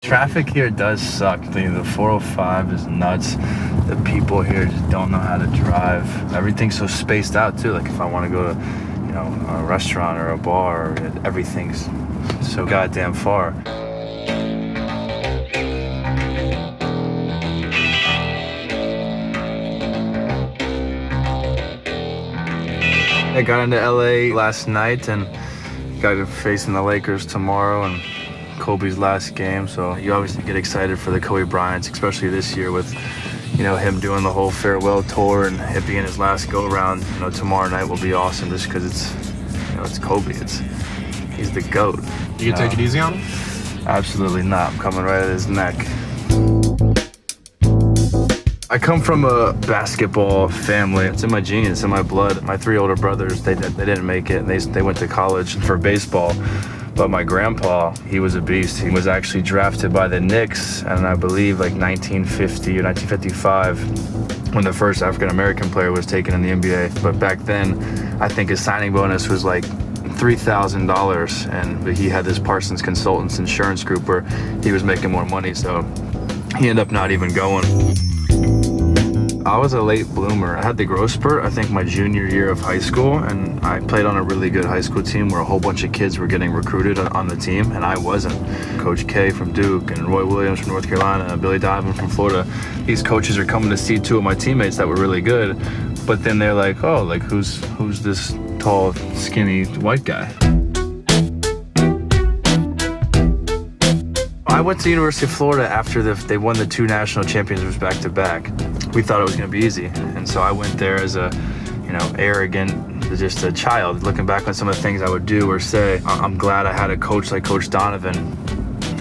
Traffic here does suck. The 405 is nuts. The people here just don't know how to drive. Everything's so spaced out too. Like if I want to go to, you know, a restaurant or a bar, everything's so goddamn far. I got into LA last night and got facing the Lakers tomorrow and Kobe's last game, so you obviously get excited for the Kobe Bryants, especially this year with, you know, him doing the whole farewell tour and it being his last go-around. You know, tomorrow night will be awesome just because it's, you know, it's Kobe. He's the GOAT. You take it easy on him? Absolutely not. I'm coming right at his neck. I come from a basketball family. It's in my genes, it's in my blood. My 3 older brothers, they didn't make it. They went to college for baseball. But my grandpa, he was a beast. He was actually drafted by the Knicks, and I believe like 1950 or 1955, when the first African-American player was taken in the NBA. But back then, I think his signing bonus was like $3,000, and he had this Parsons Consultants insurance group where he was making more money, so he ended up not even going. I was a late bloomer. I had the growth spurt, I think, my junior year of high school, and I played on a really good high school team where a whole bunch of kids were getting recruited on the team, and I wasn't. Coach K from Duke and Roy Williams from North Carolina and Billy Donovan from Florida. These coaches are coming to see 2 of my teammates that were really good, but then they're like, oh, like who's this tall, skinny white guy? I went to the University of Florida after they won the 2 national championships back-to-back. We thought it was going to be easy, and so I went there as a, you know, arrogant, just a child. Looking back on some of the things I would do or say, I'm glad I had a coach like Coach Donovan,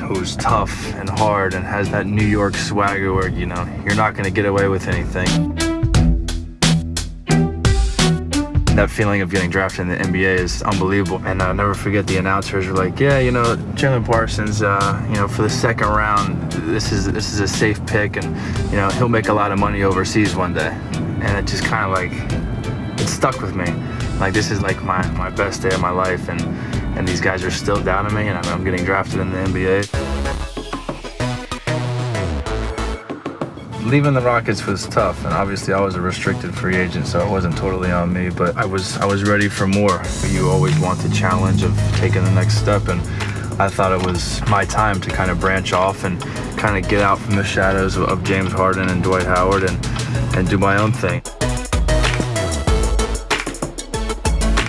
who's tough and hard and has that New York swagger where, you know, you're not going to get away with anything. That feeling of getting drafted in the NBA is unbelievable, and I'll never forget the announcers were like, yeah, you know, Chandler Parsons, you know, for the 2nd round, this is a safe pick, and, you know, he'll make a lot of money overseas one day. And it just kind of like, it stuck with me. Like, this is like my best day of my life, and these guys are still down on me, and I'm getting drafted in the NBA. Leaving the Rockets was tough, and obviously I was a restricted free agent, so it wasn't totally on me, but I was ready for more. You always want the challenge of taking the next step, and I thought it was my time to kind of branch off and kind of get out from the shadows of James Harden and Dwight Howard and do my own thing.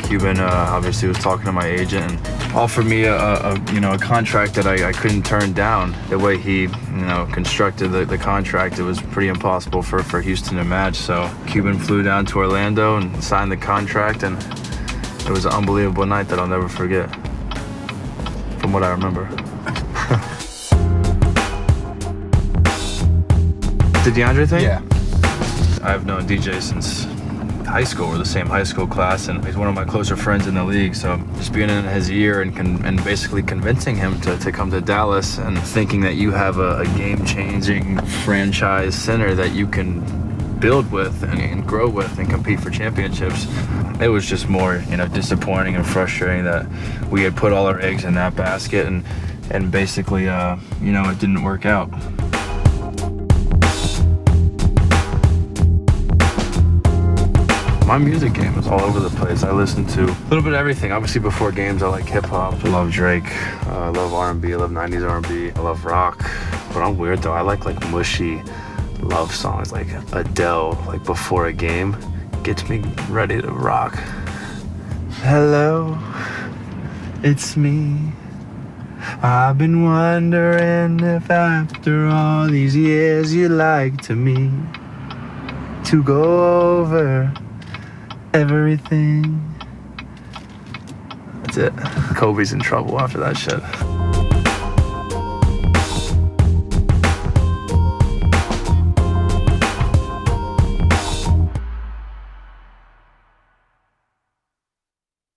Cuban obviously was talking to my agent and offered me a contract that I couldn't turn down. The way he, you know, constructed the contract, it was pretty impossible for Houston to match. So Cuban flew down to Orlando and signed the contract, and it was an unbelievable night that I'll never forget, from what I remember. The Deandre thing? Yeah. I've known DJ since high school. We're the same high school class, and he's one of my closer friends in the league. So just being in his ear and basically convincing him to come to Dallas, and thinking that you have a game-changing franchise center that you can build with and grow with and compete for championships. It was just more, you know, disappointing and frustrating that we had put all our eggs in that basket, and basically, you know, it didn't work out. My music game is all over the place. I listen to a little bit of everything. Obviously, before games, I like hip-hop. I love Drake. I love R&B. I love 90s R&B. I love rock. But I'm weird, though. I like mushy love songs, like Adele, like before a game. Gets me ready to rock. Hello, it's me. I've been wondering if after all these years you'd like to me to go over everything. That's it. Kobe's in trouble after that shit.